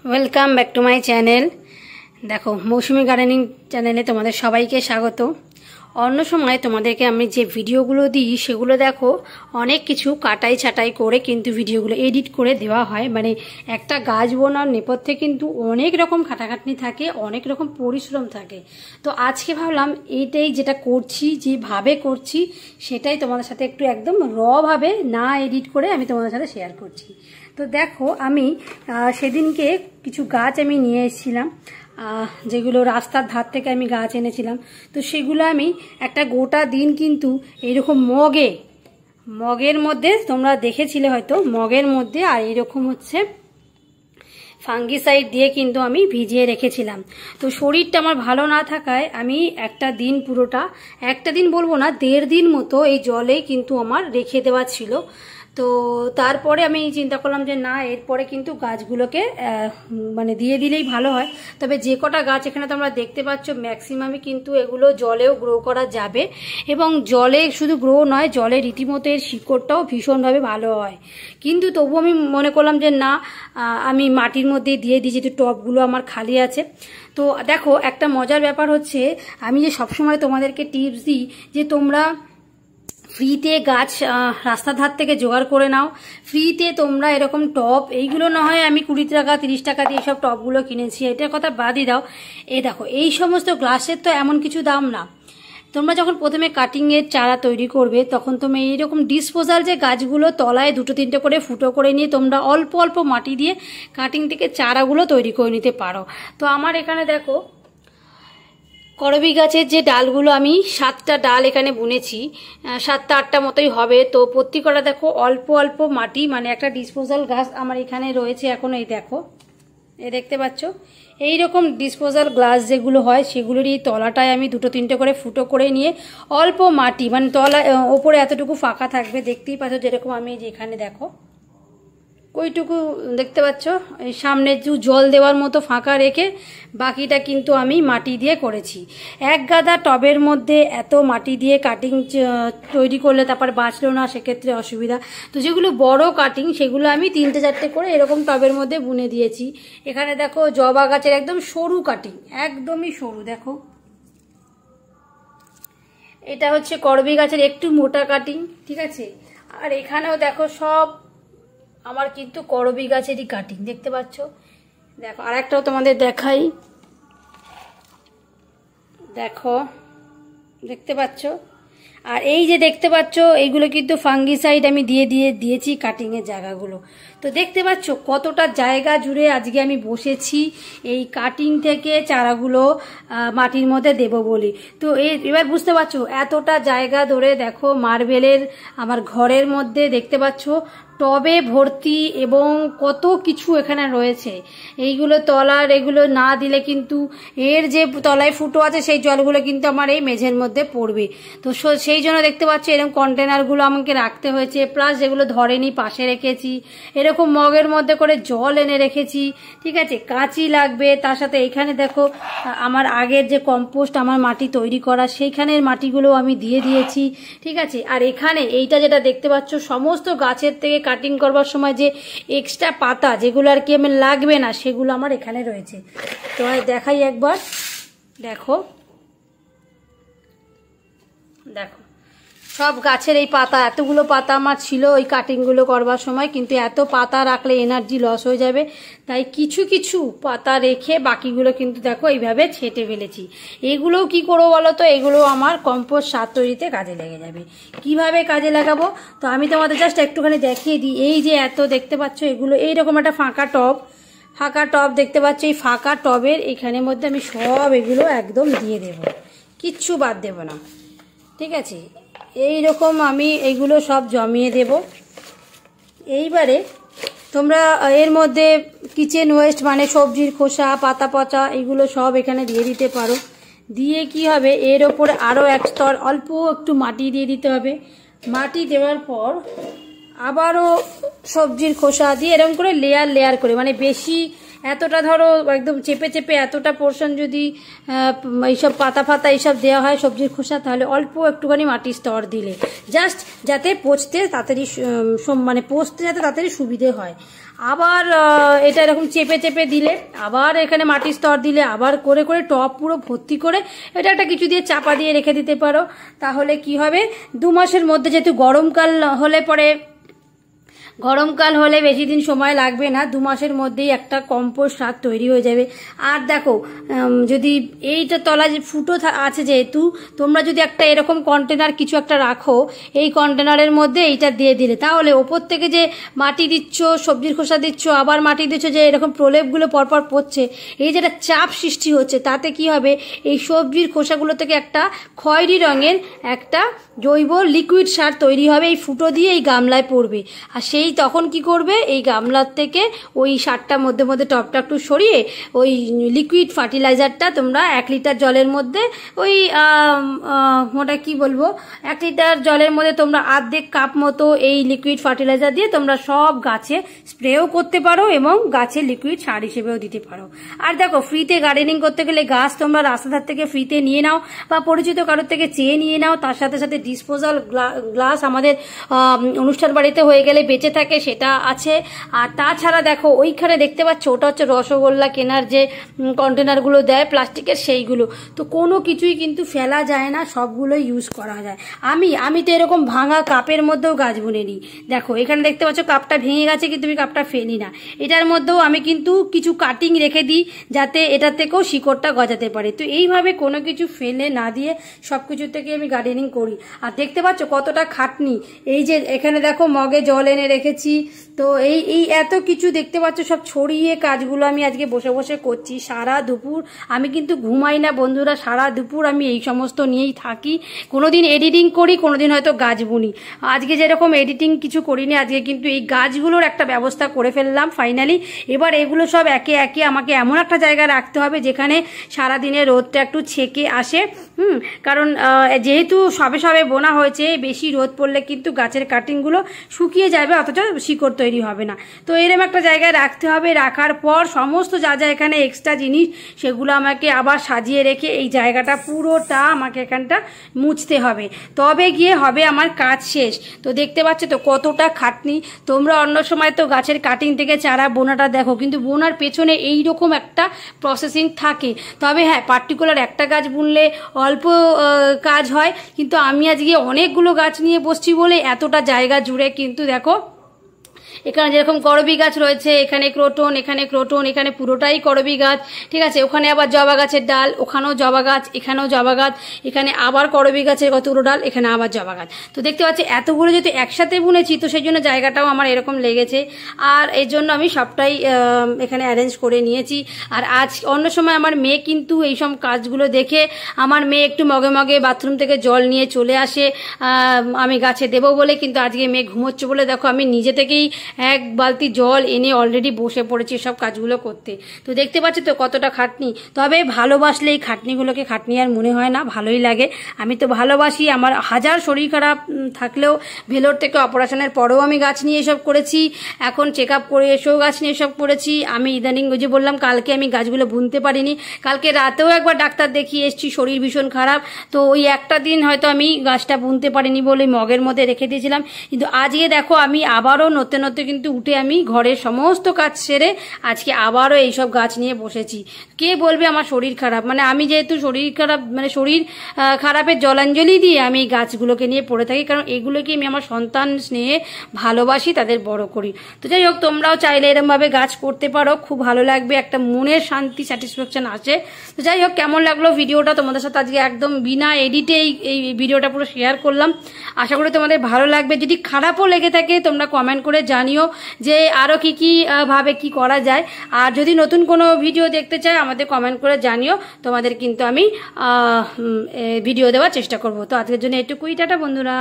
Welcome back to my channel. দেখো, মৌসুমি gardening চ্যানেলে তোমাদের সবাইকে স্বাগত। অন্য সময় তোমাদেরকে আমি যে ভিডিওগুলো দিই সেগুলো দেখো অনেক কিছু কাটাই ছাটাই করে কিন্তু ভিডিওগুলো এডিট করে দেওয়া হয়। মানে একটা গাছ বোনার নেপথ্যে কিন্তু অনেক রকম খাটাখাটনি থাকে, অনেক রকম পরিশ্রম থাকে। তো আজকে ভাবলাম এইটাই যেটা করছি, যেভাবে করছি সেটাই তোমাদের সাথে একটু একদম ভাবে না এডিট করে আমি তোমাদের সাথে শেয়ার করছি। তো দেখো, আমি সেদিনকে কিছু গাছ আমি নিয়ে এসেছিলাম, যেগুলো রাস্তার ধার থেকে আমি গাছ এনেছিলাম। তো সেগুলো আমি একটা গোটা দিন কিন্তু এইরকম মগের মধ্যে, তোমরা দেখেছিলে হয়তো, মগের মধ্যে আর এইরকম হচ্ছে ফাঙ্গিসাইড দিয়ে কিন্তু আমি ভিজিয়ে রেখেছিলাম। তো শরীরটা আমার ভালো না থাকায় আমি একটা দিন পুরোটা, একটা দিন বলবো না, 1.5 দিন মতো এই জলেই কিন্তু আমার রেখে দেওয়া ছিল। তো তারপরে আমি চিন্তা করলাম যে না, এরপরে কিন্তু গাছগুলোকে মানে দিয়ে দিলেই ভালো হয়। তবে যে কটা গাছ এখানে তোমরা দেখতে পাচ্ছ ম্যাক্সিমামই কিন্তু এগুলো জলেও গ্রো করা যাবে, এবং জলে শুধু গ্রো নয়, জলে রীতিমতো এর শিকড়টাও ভীষণভাবে ভালো হয়। কিন্তু তবু আমি মনে করলাম যে না, আমি মাটির মধ্যেই দিয়ে দিই, যেহেতু টবগুলো আমার খালি আছে। তো দেখো, একটা মজার ব্যাপার হচ্ছে, আমি যে সবসময় তোমাদেরকে টিপস দিই যে তোমরা ফ্রিতে গাছ রাস্তার ধার থেকে জোগাড় করে নাও, ফ্রিতে তোমরা এরকম টব, এইগুলো না হয় আমি 20 টাকা 30 টাকা দিয়ে সব টবগুলো কিনেছি, এটার কথা বাদই দাও। এই দেখো, এই সমস্ত গ্লাসের তো এমন কিছু দাম না। তোমরা যখন প্রথমে কাটিংয়ের চারা তৈরি করবে তখন তুমি এইরকম ডিসপোজাল যে গাছগুলো তলায় 2-3টে করে ফুটো করে নিয়ে তোমরা অল্প অল্প মাটি দিয়ে কাটিং থেকে চারাগুলো তৈরি করে নিতে পারো। তো আমার এখানে দেখো, করবি গাছের যে ডালগুলো আমি 7টা ডাল এখানে বুনেছি, 7টা-8টা মতোই হবে। তো প্রত্যেকটা দেখো অল্প অল্প মাটি, মানে একটা ডিসপোজাল গাছ আমার এখানে রয়েছে এখন। এই দেখো, এই দেখতে পাচ্ছ, এইরকম ডিসপোজাল গ্লাস যেগুলো হয় সেগুলোরই তলাটায় আমি 2-3টে করে ফুটো করে নিয়ে অল্প মাটি, মানে তলা ওপরে এতটুকু ফাঁকা থাকবে, দেখতেই পাচ্ছ যেরকম আমি যেখানে দেখো ওইটুকু দেখতে পাচ্ছ, এই সামনে জল দেওয়ার মতো ফাঁকা রেখে বাকিটা কিন্তু আমি মাটি দিয়ে করেছি। এক গাদা টবের মধ্যে এত মাটি দিয়ে কাটিং তৈরি করলে তারপর বাঁচলো না, সেক্ষেত্রে অসুবিধা। তো যেগুলো বড় কাটিং সেগুলো আমি 3টে-4টে করে এরকম টবের মধ্যে বুনে দিয়েছি। এখানে দেখো জবা গাছের একদম সরু কাটিং, একদমই সরু। দেখো, এটা হচ্ছে করবি গাছের একটু মোটা কাটিং, ঠিক আছে। আর এখানেও দেখো সব আমার কিন্তু করবি গাছেরই কাটিং, দেখতে পাচ্ছ। দেখো, আর একটাও তোমাদের দেখাই, দেখো, দেখতে পাচ্ছ। আর এই যে দেখতে পাচ্ছ, এইগুলো কিন্তু ফাঙ্গিসাইড আমি দিয়েছি কাটিংয়ের জায়গাগুলো। তো দেখতে পাচ্ছ কতটা জায়গা জুড়ে আজকে আমি বসেছি এই কাটিং থেকে চারাগুলো মাটির মধ্যে দেব বলি। তো এবার বুঝতে পারছো, এতটা জায়গা ধরে দেখো মার্বেলের আমার ঘরের মধ্যে দেখতে পাচ্ছ টবে ভর্তি, এবং কত কিছু এখানে রয়েছে। এইগুলো তলার, এগুলো না দিলে কিন্তু এর যে তলায় ফুটো আছে সেই জলগুলো কিন্তু আমার এই মেঝের মধ্যে পড়বে। তো সেই জন্য দেখতে পাচ্ছ এরকম কন্টেনারগুলো আমাকে রাখতে হয়েছে, প্লাস যেগুলো ধরেনি পাশে রেখেছি, এরকম মগের মধ্যে করে জল এনে রেখেছি, ঠিক আছে। কাঁচি লাগবে, তার সাথে এইখানে দেখো আমার আগের যে কম্পোস্ট, আমার মাটি তৈরি করা, সেইখানের মাটিগুলো আমি দিয়ে দিয়েছি, ঠিক আছে। আর এখানে এইটা যেটা দেখতে পাচ্ছ, সমস্ত গাছের থেকে কাটিং করবার সময় যে এক্সট্রা পাতা যেগুলো আর কি আমার লাগবে না, সেগুলো আমার এখানে রয়েছে। তো দেখাই একবার, দেখো, দেখো সব গাছের এই পাতা, এতগুলো পাতা আমার ছিল ওই কাটিংগুলো করবার সময়, কিন্তু এত পাতা রাখলে এনার্জি লস হয়ে যাবে, তাই কিছু কিছু পাতা রেখে বাকিগুলো কিন্তু দেখো এইভাবে ছেটে ফেলেছি। এগুলোও কি করবো বলো তো, এগুলো আমার কম্পোস্ট সার তৈরিতে কাজে লেগে যাবে। কিভাবে কাজে লাগাবো, তো আমি তোমাদের জাস্ট একটুখানি দেখিয়ে দিই। এই যে এত দেখতে পাচ্ছ, এগুলো এইরকম একটা ফাঁকা টব দেখতে পাচ্ছ, এই ফাঁকা টবের এখানের মধ্যে আমি সব এগুলো একদম দিয়ে দেব, কিচ্ছু বাদ দেব না, ঠিক আছে। এই রকম আমি এইগুলো সব জমিয়ে দেব। এইবারে তোমরা এর মধ্যে কিচেন ওয়েস্ট, মানে সবজির খোসা, পাতা পচা, এগুলো সব এখানে দিয়ে দিতে পারো। দিয়ে কি হবে, এর ওপরে আরও এক স্তর অল্প একটু মাটি দিয়ে দিতে হবে। মাটি দেওয়ার পর আবারও সবজির খোসা দিয়ে এরকম করে লেয়ার করে, মানে বেশি এতটা ধরো একদম চেপে চেপে এতটা পোর্শন যদি এইসব পাতা ফাতা এইসব দেওয়া হয় সবজির খোসা, তাহলে অল্প একটুখানি মাটির স্তর দিলে জাস্ট যাতে পচতে তাড়াতাড়ি মানে পচতে যাতে তাড়াতাড়ি সুবিধে হয়। আবার এটা এরকম চেপে চেপে দিলে, আবার এখানে মাটির স্তর দিলে, আবার করে করে টপ পুরো ভর্তি করে এটা একটা কিছু দিয়ে চাপা দিয়ে রেখে দিতে পারো। তাহলে কি হবে, 2 মাসের মধ্যে, যেহেতু গরমকাল হলে বেশি দিন সময় লাগবে না, 2 মাসের মধ্যেই একটা কম্পোস্ট সার তৈরি হয়ে যাবে। আর দেখো, যদি এইটা তলা যে ফুটো আছে, যেহেতু তোমরা যদি একটা এরকম কন্টেনার কিছু একটা রাখো, এই কন্টেনারের মধ্যে এইটা দিয়ে দিলে, তাহলে ওপর থেকে যে মাটি দিচ্ছ, সবজির খোসা দিচ্ছ, আবার মাটি দিচ্ছ, যে এরকম প্রলেপগুলো পরপর পড়ছে, এই যেটা চাপ সৃষ্টি হচ্ছে, তাতে কি হবে, এই সবজির খোসাগুলো থেকে একটা খয়েরি রঙের একটা জৈব লিকুইড সার তৈরি হবে, এই ফুটো দিয়ে এই গামলায় পড়বে। আর সেই তখন কি করবে, এই গামলার থেকে ওই সারটা মধ্যে মধ্যে টপটা একটু সরিয়ে ওই লিকুইড ফার্টিলাইজারটা তোমরা 1 লিটার জলের মধ্যে ওই ওটা কি বলবো 1 লিটার জলের মধ্যে তোমরা আর্ধেক কাপ মতো এই লিকুইড ফার্টিলাইজার দিয়ে তোমরা সব গাছে স্প্রেও করতে পারো এবং গাছে লিকুইড সার হিসেবেও দিতে পারো। আর দেখো, ফ্রিতে গার্ডেনিং করতে গেলে গাছ তোমরা রাস্তাঘাট থেকে ফ্রিতে নিয়ে নাও বা পরিচিত কারোর থেকে চেয়ে নিয়ে নাও, তার সাথে সাথে ডিসপোজাল গ্লাস আমাদের অনুষ্ঠান বাড়িতে হয়ে গেলে বেঁচে থাকে, সেটা আছে। আর তাছাড়া দেখো, ওইখানে দেখতে পাচ্ছ, ওটা হচ্ছে রসগোল্লা কেনার যে কন্টেনারগুলো দেয় প্লাস্টিকের, সেইগুলো তো কোনো কিছুই কিন্তু ফেলা যায় না, সবগুলোই ইউজ করা যায়। আমি তো এরকম ভাঙা কাপের মধ্যেও গাছ বুনে নিই। দেখো এখানে দেখতে পাচ্ছ কাপটা ভেঙে গেছে, কিন্তু আমি কাপটা ফেলি না, এটার মধ্যেও আমি কিন্তু কিছু কাটিং রেখে দিই যাতে এটা থেকেও শিকড়টা গজাতে পারে। তো এইভাবে কোনো কিছু ফেলে না দিয়ে সব কিছু থেকে আমি গার্ডেনিং করি। আর দেখতে পাচ্ছ কতটা খাটনি, এই যে এখানে দেখো মগে জল এনে রেখেছি, তো এই এত কিছু দেখতে পাচ্ছ সব ছড়িয়ে কাজগুলো আমি আজকে বসে বসে করছি সারা দুপুর। আমি কিন্তু ঘুমাই না বন্ধুরা, সারা দুপুর আমি এই সমস্ত নিয়েই থাকি। কোনোদিন এডিটিং করি, কোনোদিন হয়তো গাছ বুনি। আজকে যেরকম এডিটিং কিছু করিনি, আজকে কিন্তু এই গাছগুলোর একটা ব্যবস্থা করে ফেললাম ফাইনালি। এবার এগুলো সব একে একে আমাকে এমন একটা জায়গায় রাখতে হবে যেখানে সারাদিনে রোদটা একটু ছেঁকে আসে। কারণ যেহেতু সবে সবে বোনা হয়েছে, বেশি রোদ পড়লে কিন্তু গাছের কাটিংগুলো শুকিয়ে যাবে, অথচ শিকড় তৈরি হবে না। তো এরকম একটা জায়গায় রাখতে হবে। রাখার পর সমস্ত যা যা এখানে এক্সট্রা জিনিস, সেগুলো আমাকে আবার সাজিয়ে রেখে এই জায়গাটা পুরোটা আমাকে এখানটা মুছতে হবে, তবে গিয়ে হবে আমার কাজ শেষ। তো দেখতে পাচ্ছ তো কতটা খাটনি। তোমরা অন্য সময় তো গাছের কাটিং থেকে চারা বোনাটা দেখো, কিন্তু বোনার পেছনে এইরকম একটা প্রসেসিং থাকে। তবে হ্যাঁ, পার্টিকুলার একটা গাছ বুনলে অল্প কাজ হয়, কিন্তু আমি আজকে অনেকগুলো গাছ নিয়ে বসছি বলে এতটা জায়গা জুড়ে কিন্তু দেখো, এখানে যেরকম করবি গাছ রয়েছে, এখানে ক্রোটন, এখানে পুরোটাই করবি গাছ, ঠিক আছে। ওখানে আবার জবা গাছের ডাল, ওখানেও জবা গাছ, এখানেও জবা গাছ, এখানে আবার করবি গাছের কতগুলো ডাল, এখানে আবার জবা গাছ। তো দেখতে পাচ্ছি এতগুলো যেহেতু একসাথে বুনেছি, তো সেই জন্য জায়গাটাও আমার এরকম লেগেছে। আর এই জন্য আমি সবটাই এখানে অ্যারেঞ্জ করে নিয়েছি। আর আজ অন্য সময় আমার মেয়ে কিন্তু এইসব কাজগুলো দেখে, আমার মেয়ে একটু মগে মগে বাথরুম থেকে জল নিয়ে চলে আসে আমি গাছে দেবো বলে, কিন্তু আজকে মেয়ে ঘুমোচ্ছে বলে দেখো আমি নিজে থেকেই 1 বালতি জল এনে অলরেডি বসে পড়েছি সব কাজগুলো করতে। তো দেখতে পাচ্ছি তো কতটা খাটনি। তবে ভালোবাসলে এই খাটনিগুলোকে খাটনি আর মনে হয় না, ভালোই লাগে। আমি তো ভালোবাসি। আমার হাজার শরীর খারাপ থাকলেও, ভেলোর থেকে অপারেশনের পরেও আমি গাছ নিয়ে এসব করেছি, এখন চেক আপ করে এসেও গাছ নিয়ে এসব করেছি। আমি ইদানিং ওই যে বললাম কালকে আমি গাছগুলো বুনতে পারিনি, কালকে রাতেও একবার ডাক্তার দেখিয়ে এসেছি, শরীর ভীষণ খারাপ। তো ওই একটা দিন হয়তো আমি গাছটা বুনতে পারিনি বলে মগের মধ্যে রেখে দিয়েছিলাম। কিন্তু আজকে দেখো আমি আবারও নতে নতে কিন্তু উঠে আমি ঘরের সমস্ত কাজ সেরে আজকে আবারও এইসব গাছ নিয়ে বসেছি। কে বলবে আমার শরীর খারাপ, মানে আমি যেহেতু শরীর খারাপ, মানে শরীর খারাপের জলাঞ্জলি দিয়ে আমি এই গাছগুলোকে নিয়ে পড়ে থাকি, কারণ এগুলোকে আমি আমার সন্তান স্নেহে ভালোবাসি, তাদের বড় করি। তো যাই হোক, তোমরাও চাইলে এরমভাবে গাছ করতে পারো, খুব ভালো লাগবে, একটা মনের শান্তি, স্যাটিসফ্যাকশন আসে। তো যাই হোক, কেমন লাগলো ভিডিওটা তোমাদের সাথে আজকে একদম বিনা এডিটে এই ভিডিওটা পুরো শেয়ার করলাম। আশা করি তোমাদের ভালো লাগবে। যদি খারাপও লেগে থাকে তোমরা কমেন্ট করে জানিও যে আরও কি ভাবে কি করা যায়। আর যদি নতুন কোনো ভিডিও দেখতে চাই আমাদের কমেন্ট করে জানিও, তোমাদের কিন্তু আমি ভিডিও দেওয়ার চেষ্টা করব। তো আজকের জন্য এটুকুই, টাটা বন্ধুরা।